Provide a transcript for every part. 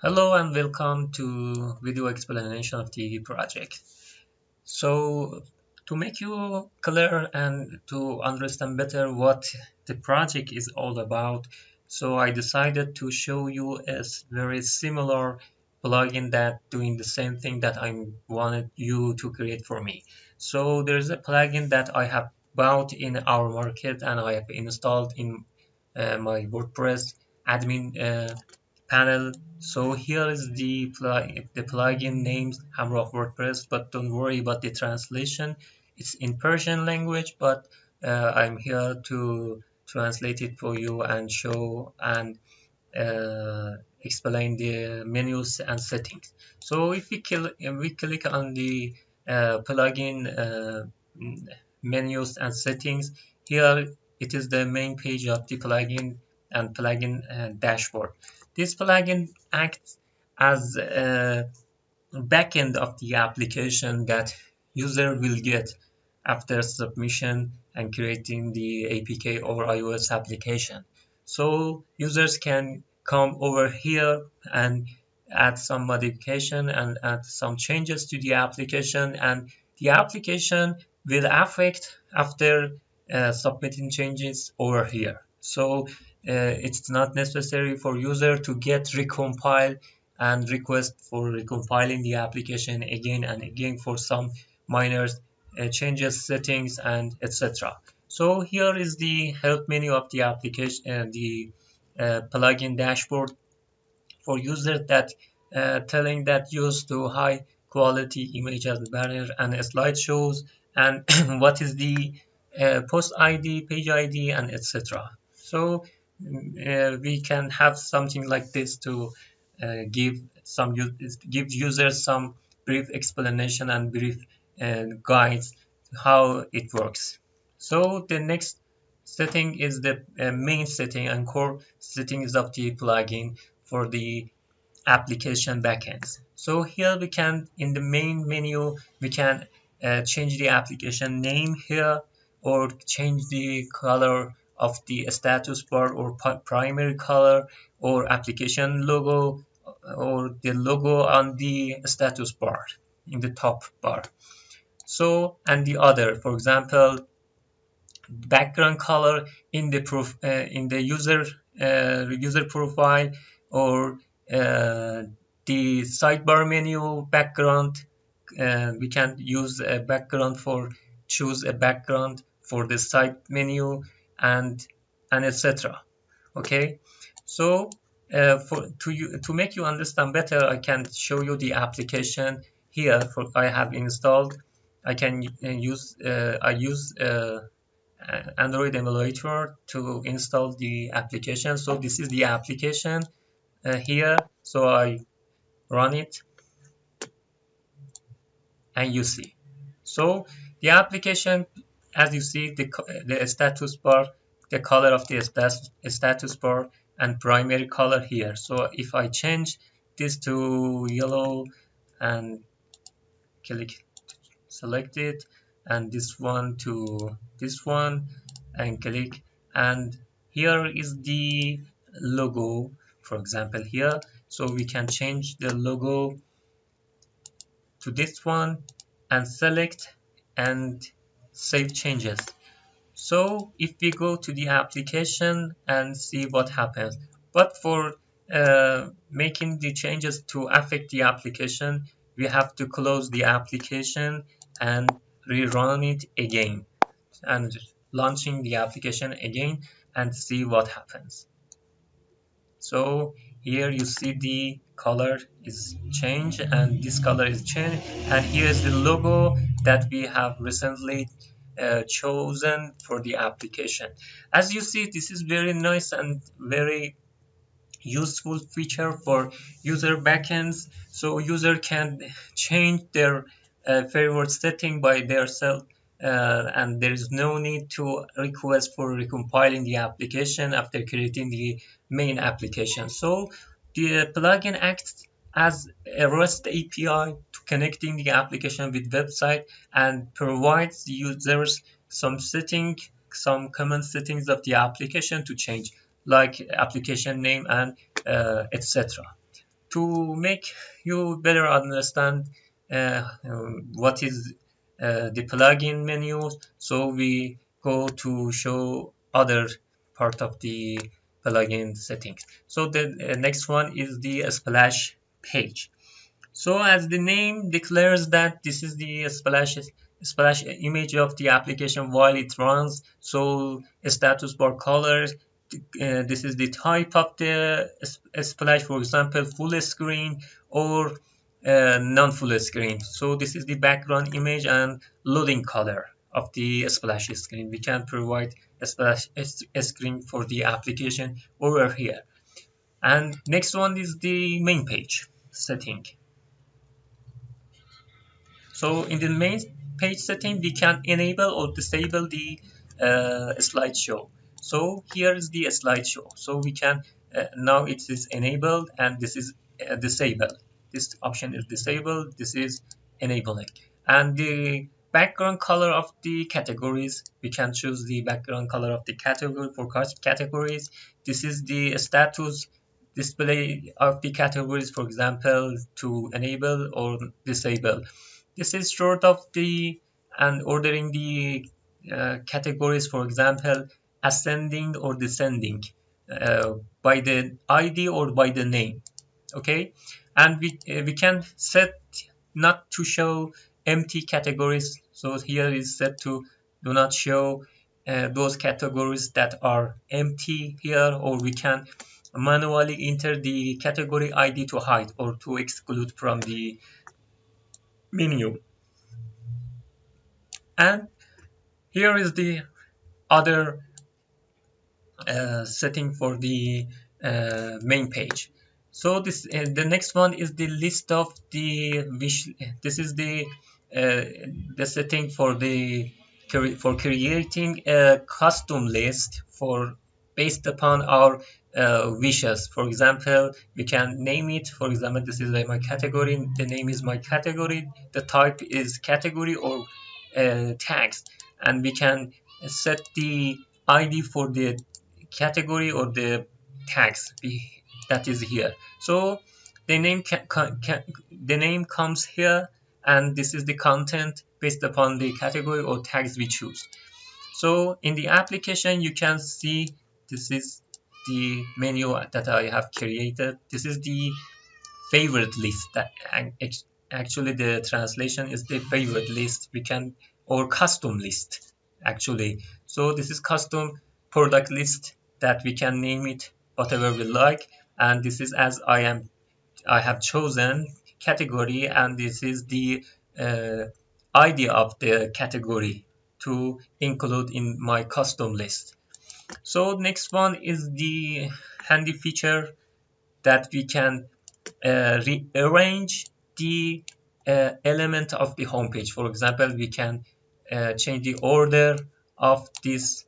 Hello and welcome to video explanation of the project. So to make you clear and to understand better what the project is all about, so I decided to show you a very similar plugin that doing the same thing that I wanted you to create for me. So there's a plugin that I have bought in our market and I have installed in my WordPress admin panel. So here is the plugin named Hammer of WordPress, but don't worry about the translation. It's in Persian language, but I'm here to translate it for you and show and explain the menus and settings. So if we click on the plugin menus and settings, here it is the main page of the plugin and plugin dashboard. This plugin acts as a backend of the application that user will get after submission and creating the APK or iOS application. So users can come over here and add some modification and add some changes to the application, and the application will affect after submitting changes over here. So it's not necessary for user to get recompile and request for recompiling the application again and again for some minor changes, settings, and etc. So here is the help menu of the application and the plugin dashboard for users that telling that use to high quality image as banner and slideshows, and what is the post ID, page ID, and etc. So we can have something like this to give users some brief explanation and brief guides how it works. So the next setting is the main setting and core settings of the plugin for the application backends. So here we can, in the main menu, we can change the application name here, or change the color of the status bar or primary color, or application logo, or the logo on the status bar in the top bar. So, and the other, for example, background color in the in the user profile, or the sidebar menu background. We can use a background for choose a background for the side menu, and etc. Okay, so to make you understand better, I can show you the application here. For I have installed. I can use I use Android emulator to install the application. So this is the application here. So I run it and you see. So the application, as you see, the status bar, the color of the status bar, and primary color here. So if I change this to yellow and click select it, and this one to this one and click, and here is the logo, for example here. So we can change the logo to this one and select and save changes. So if we go to the application and see what happens, but for making the changes to affect the application, we have to close the application and rerun it again, and launching the application again and see what happens. So here you see the color is changed and this color is changed, and here is the logo that we have recently chosen for the application. As you see, this is very nice and very useful feature for user backends, so user can change their favorite setting by themselves, and there is no need to request for recompiling the application after creating the main application. So the plugin acts as a REST API to connecting the application with website, and provides the users some common settings of the application to change, like application name and etc. To make you better understand what is the plugin menu, so we go to show other part of the plugin settings. So the next one is the splash page. So as the name declares that this is the splash image of the application while it runs. So status bar color, this is the type of the splash, for example, full screen or non-full screen. So this is the background image and loading color of the splash screen. We can provide a splash screen for the application over here. And next one is the main page setting. So in the main page setting, we can enable or disable the slideshow. So here is the slideshow. So we can now it is enabled and this is disabled. This option is disabled. This is enabling. And the background color of the categories, we can choose the background color of the category for categories. This is the status display of the categories, for example, to enable or disable. This is sort of the and ordering the categories, for example, ascending or descending by the ID or by the name. Okay, and we can set not to show empty categories. So here is set to do not show those categories that are empty here, or we can manually enter the category ID to hide or to exclude from the menu. And here is the other setting for the main page. So this the next one is the list of the wish. This is the setting for the for creating a custom list for based upon our wishes. For example, we can name it. For example, this is my category. The name is my category. The type is category or tags, and we can set the ID for the category or the tags that is here. So the name the name comes here, and this is the content based upon the category or tags we choose. So in the application, you can see this is the menu that I have created. This is the favorite list. That actually the translation is the favorite list. We can or custom list actually. So this is custom product list that we can name it whatever we like. And this is as I have chosen category, and this is the uh, ID of the category to include in my custom list. So next one is the handy feature that we can rearrange the element of the homepage. For example, we can change the order of this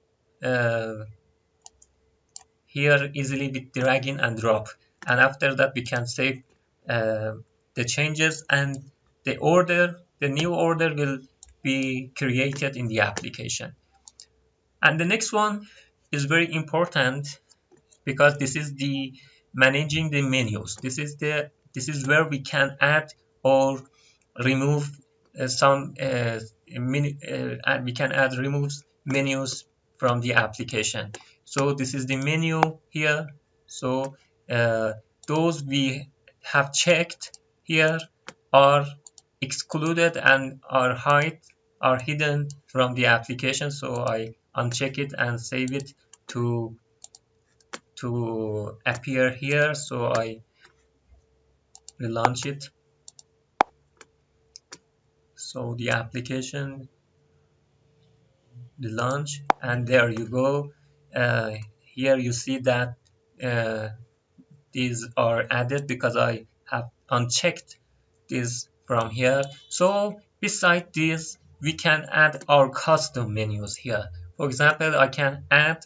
here easily with dragging and drop, and after that we can save the changes, and the new order will be created in the application. And the next one is very important because this is the managing the menus. This is where we can add or remove some and we can add remove menus from the application. So this is the menu here. So those we have checked here are excluded and are hidden from the application. So I uncheck it and save it to appear here. So I relaunch it. So the application, the launch, and there you go. Here you see that uh, these are added because I have unchecked this from here. So beside this, we can add our custom menus here. For example, I can add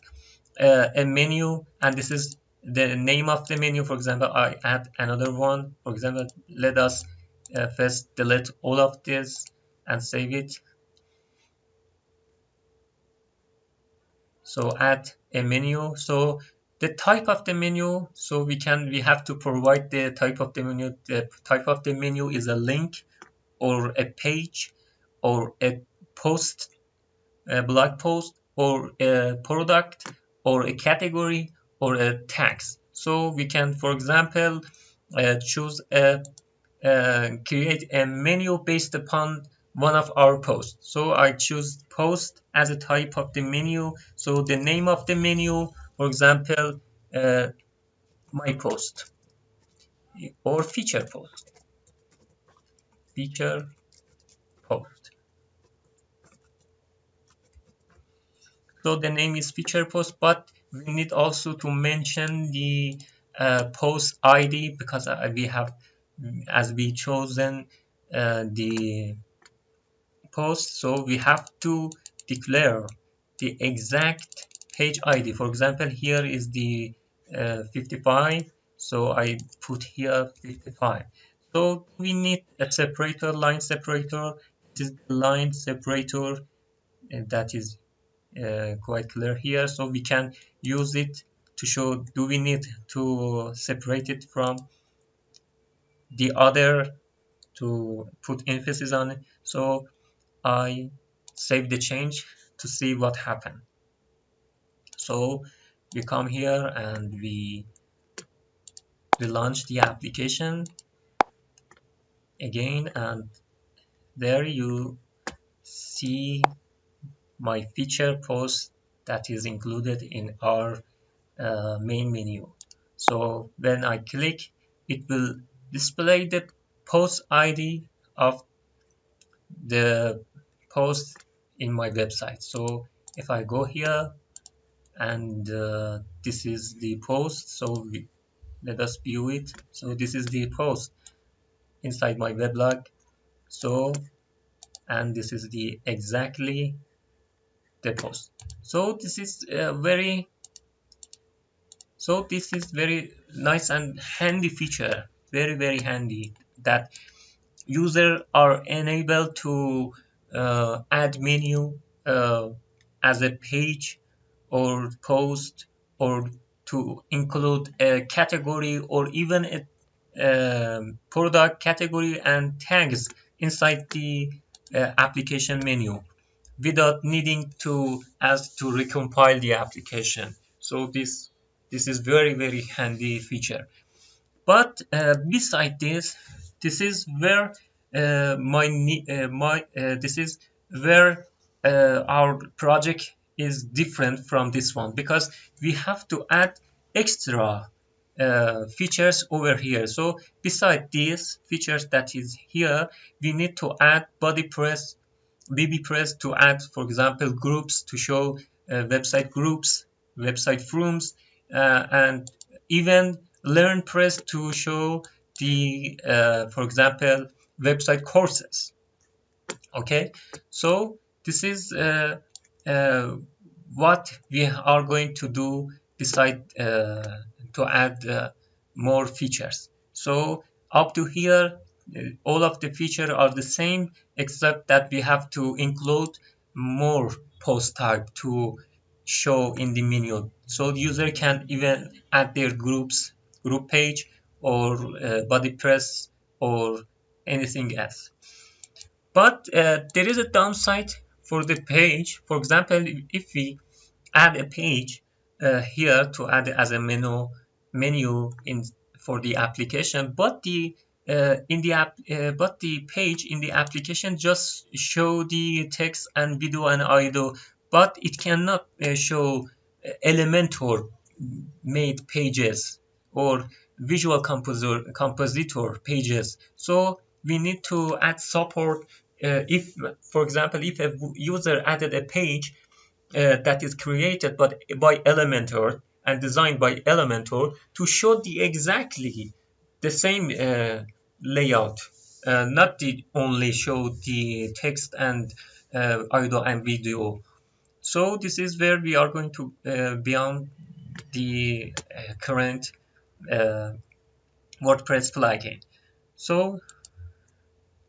a menu, and this is the name of the menu. For example, I add another one. For example, let us first delete all of this and save it. So add a menu. So The type of the menu, so we have to provide the type of the menu. The type of the menu is a link or a page or a post, a blog post, or a product, or a category, or a tax. So we can, for example, choose create a menu based upon one of our posts. So I choose post as a type of the menu. So the name of the menu, for example, uh, my post or feature post. So the name is feature post, but we need also to mention the post ID, because we have, as we chosen the post, so we have to declare the exact page ID. For example, here is the 55, so I put here 55. So we need a separator, line separator. This is the line separator, and that is quite clear here, so we can use it to show, do we need to separate it from the other to put emphasis on it. So I save the change to see what happened. So we come here and we launch the application again, and there you see my feature post that is included in our main menu. So when I click, it will display the post ID of the post in my website. So if I go here, and this is the post, so let us view it. So this is the post inside my weblog. So, and this is the exactly the post. So this is very nice and handy feature, very handy, that users are enabled to add menu as a page or post, or to include a category or even a product category and tags inside the application menu without needing to recompile the application. So this is very handy feature. But beside this, this is where this is where our project is different from this one, because we have to add extra features over here. So beside these features that is here, we need to add BuddyPress, BBPress, to add, for example, groups to show website groups, website forums, and even LearnPress to show the, for example, website courses. Okay, so this is what we are going to do beside to add more features. So up to here, all of the features are the same, except that we have to include more post type to show in the menu, so the user can even add their group page, or BuddyPress, or anything else. But there is a downside for the page. For example, if we add a page here to add as a menu in for the application, but the but the page in the application just show the text and video and audio, but it cannot show Elementor made pages or Visual Compositor pages. So we need to add support if, for example, if a user added a page that is created by Elementor and designed by Elementor to show the exactly the same layout, not the only show the text and audio and video. So this is where we are going to beyond the current uh, WordPress plugin. So,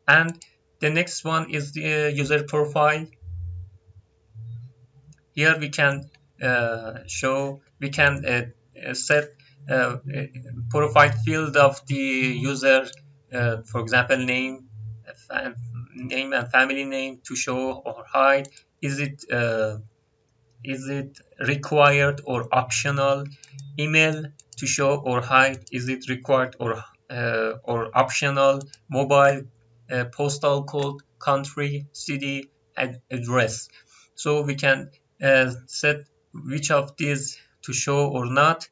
and the next one is the user profile. Here we can set profile field of the user, for example, name and family name to show or hide. Is it required or optional? Email to show or hide, is it required or optional? Mobile, postal code, country, city, address. So we can set which of these to show or not,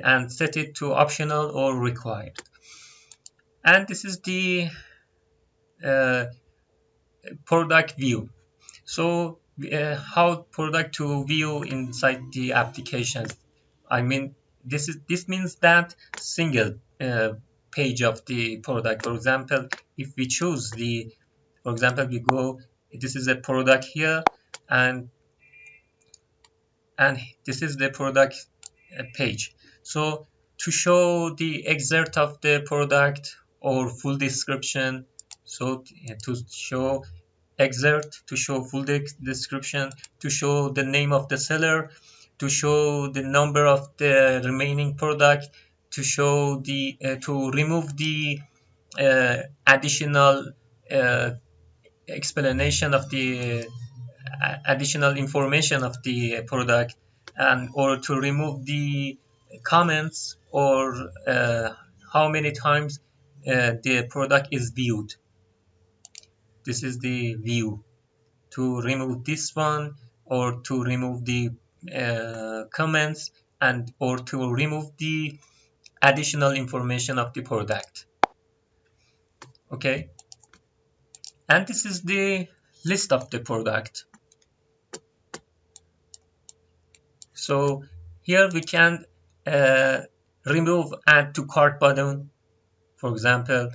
and set it to optional or required. And this is the uh, product view. So how product to view inside the application? I mean, this means that single page of the product. For example, if we choose for example, we go, this is a product here, and and this is the product page. So to show the excerpt of the product or full description, so to show excerpt, to show full description, to show the name of the seller, to show the number of the remaining product, to show to remove the additional uh, explanation of the additional information of the product, and or to remove the comments, or how many times the product is viewed. This is the view. To remove this one, or to remove the comments, and or to remove the additional information of the product. Okay, and this is the list of the product. So here we can uh, remove add to cart button. For example,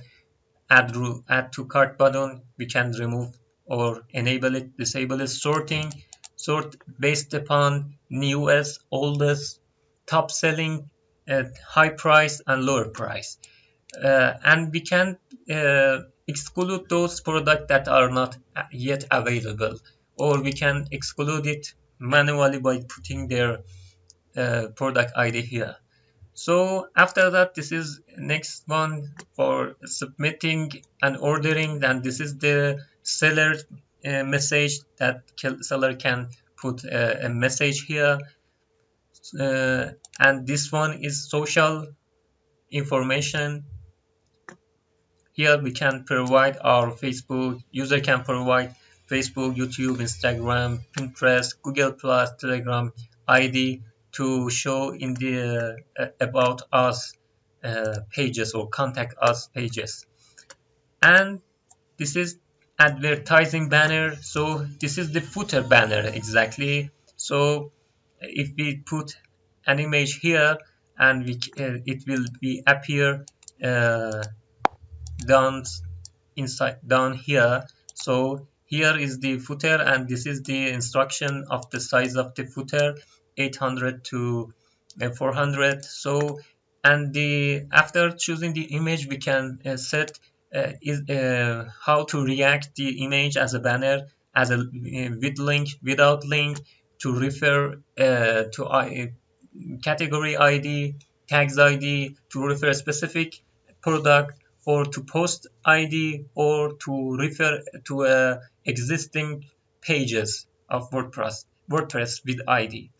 add to cart button, we can remove or enable it, disable it. Sort based upon newest, oldest, top selling, high price and lower price. And we can exclude those products that are not yet available, or we can exclude it manually by putting their product ID here. So after that, this is next one for submitting and ordering. Then this is the seller message, that seller can put a message here. And this one is social information. Here we can provide our Facebook, user can provide Facebook, YouTube, Instagram, Pinterest, Google Plus, Telegram ID to show in the about us pages or contact us pages. And this is advertising banner. So this is the footer banner exactly. So if we put an image here, and it will be appear uh, down down here. So here is the footer, and this is the instruction of the size of the footer, 800 to 400. So, and after choosing the image, we can set how to react the image as a banner, as a with link, without link, to refer to category ID, tags ID, to refer a specific product, or to post ID, or to refer to existing pages of WordPress with ID,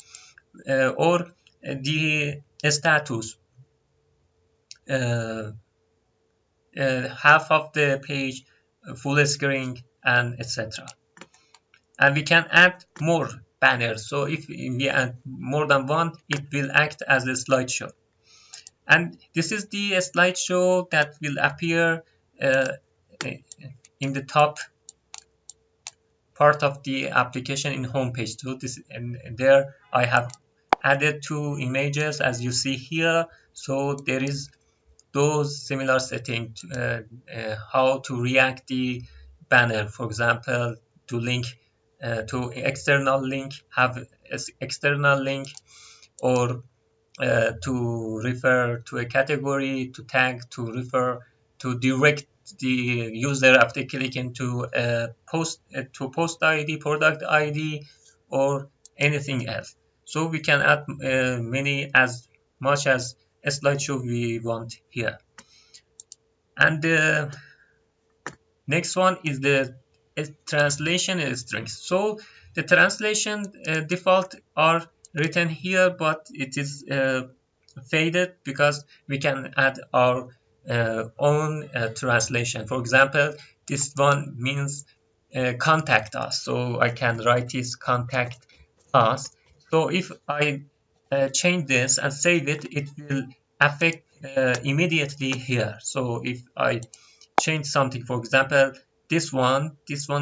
or the status, uh, half of the page, full screen, and etc. And we can add more banners. So if we add more than one, it will act as a slideshow. And this is the slideshow that will appear uh, in the top part of the application in homepage. So this, and there I have added two images, as you see here. So there is those similar settings, how to react the banner. For example, to link to external link, have external link, or to refer to a category, to tag, to refer, to direct the user after clicking to post ID, product ID, or anything else. So we can add many as much as a slideshow we want here. And the next one is the translation strings. So the translation default are written here, but it is faded because we can add our own translation. For example, this one means contact us. So I can write this contact us. So if I change this and save it, it will affect immediately here. So if I change something, for example, this one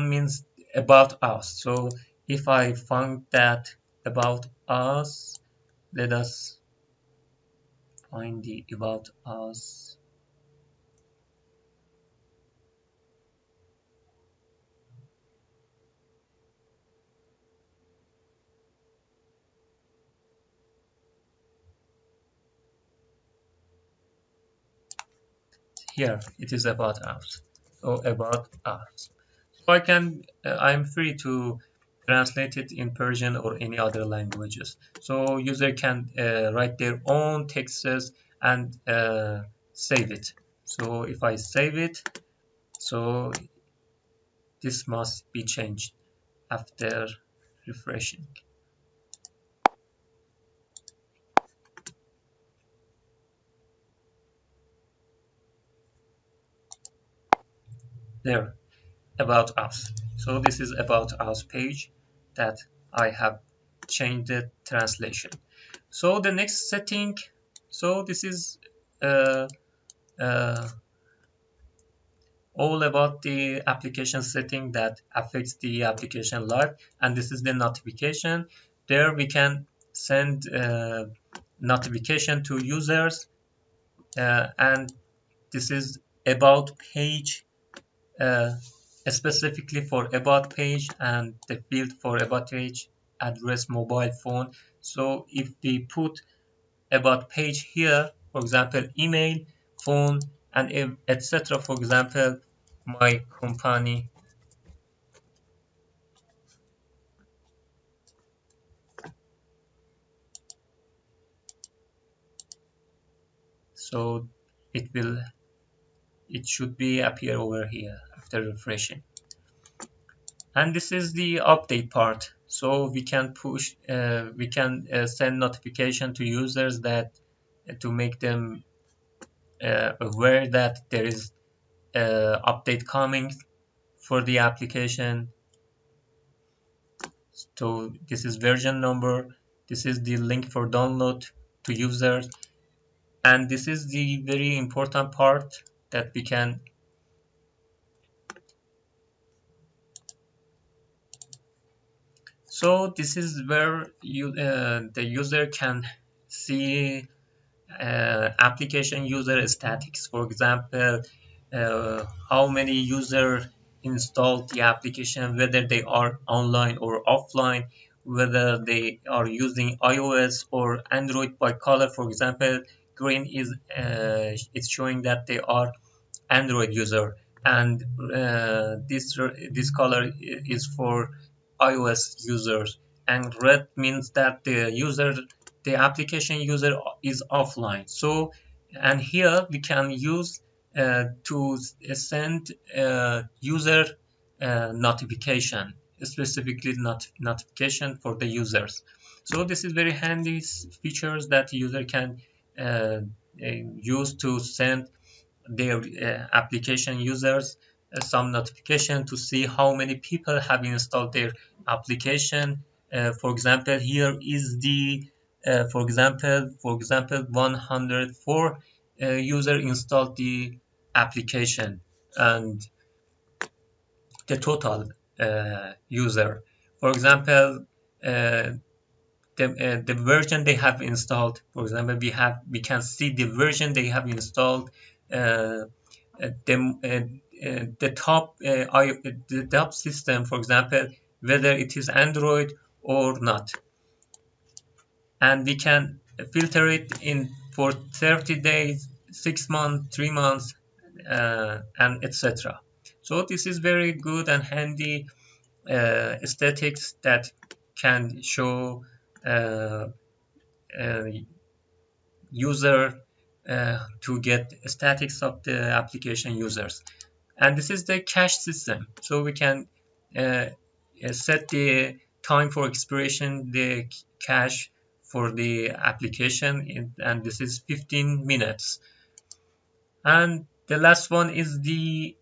means about us. So if I find that about us, let us find the about us. Here it is about us. So about us. So I'm free to translate it in Persian or any other languages. So user can write their own texts and save it. So if I save it, so this must be changed after refreshing. There, about us. So this is about us page that I have changed the translation. So the next setting, so this is uh, uh, all about the application setting that affects the application live, and this is the notification. There we can send notification to users, and this is about page, uh, specifically for about page, and the field for about page address mobile phone. So if we put about page here, for example, email, phone, and etc. For example, my company. So it will, it should be appear over here after refreshing. And this is the update part. So we can send notification to users that to make them aware that there is update coming for the application. So this is version number, this is the link for download to users, and this is the very important part that we can. So this is where the user can see application user statics. For example, how many user installed the application, whether they are online or offline, whether they are using iOS or Android by color. For example, green is it's showing that they are Android user, and this color is for iOS users, and red means that the application user is offline. So, and here we can use to send user notification, specifically notification for the users. So this is very handy features that user can use to send their application users some notification to see how many people have installed their application. For example, here is the for example 104 user installed the application, and the total user. For example, the version they have installed. For example, we can see the version they have installed, uh, the top system, for example, whether it is Android or not, and we can filter it in for 30 days, 6 months, 3 months, and etc. So this is very good and handy aesthetics that can show uh, uh, user to get statics of the application users. And this is the cache system. So we can set the time for expiration, the cache for the application, and this is 15 minutes. And the last one is the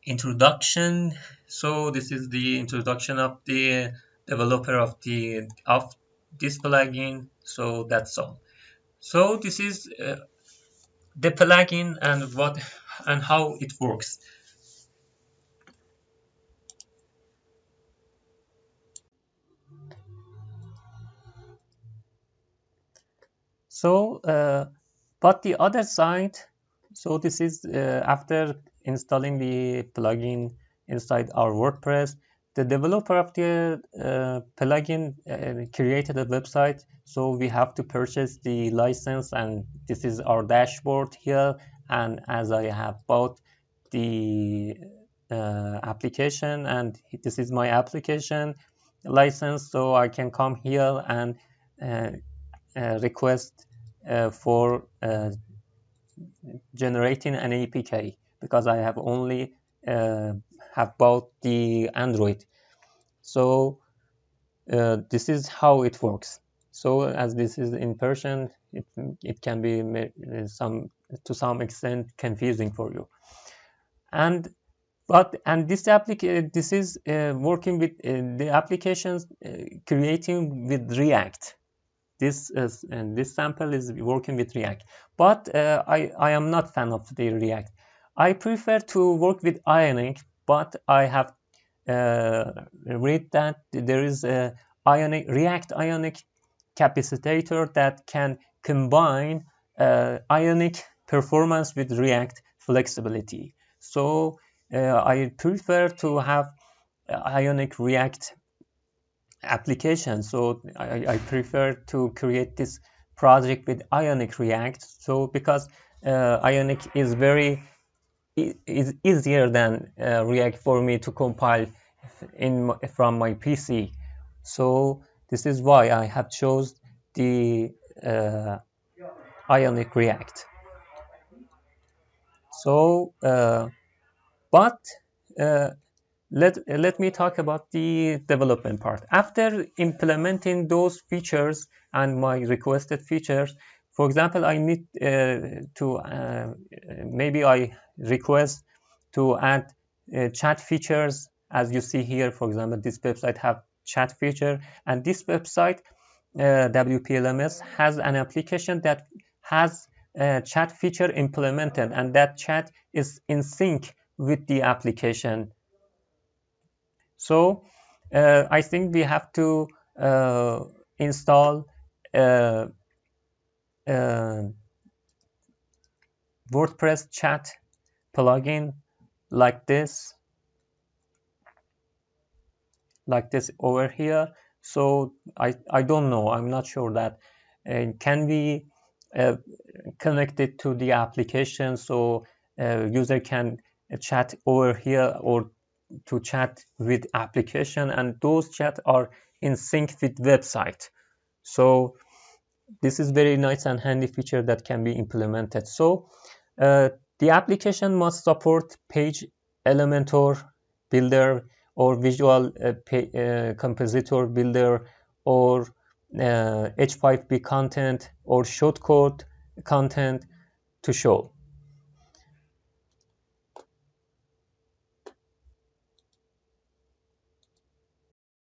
introduction. So this is the introduction of the developer of this plugin. So that's all. So this is the plugin and how it works. So, but the other side, so this is after installing the plugin inside our WordPress, the developer of the plugin created a website. So we have to purchase the license, and this is our dashboard here. And as I have bought the application, and this is my application license, so I can come here and uh, request for generating an APK, because I have only have bought the Android. So this is how it works. So as this is in Persian, it can be to some extent confusing for you. And this is working with the applications creating with React. This sample is working with React, but I am not fan of the React. I prefer to work with Ionic, but I have read that there is a React Ionic capacitator that can combine Ionic performance with React flexibility. So I prefer to have Ionic React application. So I prefer to create this project with Ionic React. So because Ionic is is easier than React for me to compile from my PC. So this is why I have chose the Ionic React. So, but uh, let me talk about the development part. After implementing those features and my requested features, for example, I need maybe I request to add chat features. As you see here, for example, this website have chat feature, and this website WPLMS has an application that has a chat feature implemented, and that chat is in sync with the application. So I think we have to install uh, WordPress chat plugin like this over here. So I don't know, I'm not sure that can we connect it to the application, so user can chat over here, or to chat with application, and those chat are in sync with website. So this is very nice and handy feature that can be implemented. So the application must support page Elementor builder, or visual compositor builder, or H5P content, or shortcode content to show.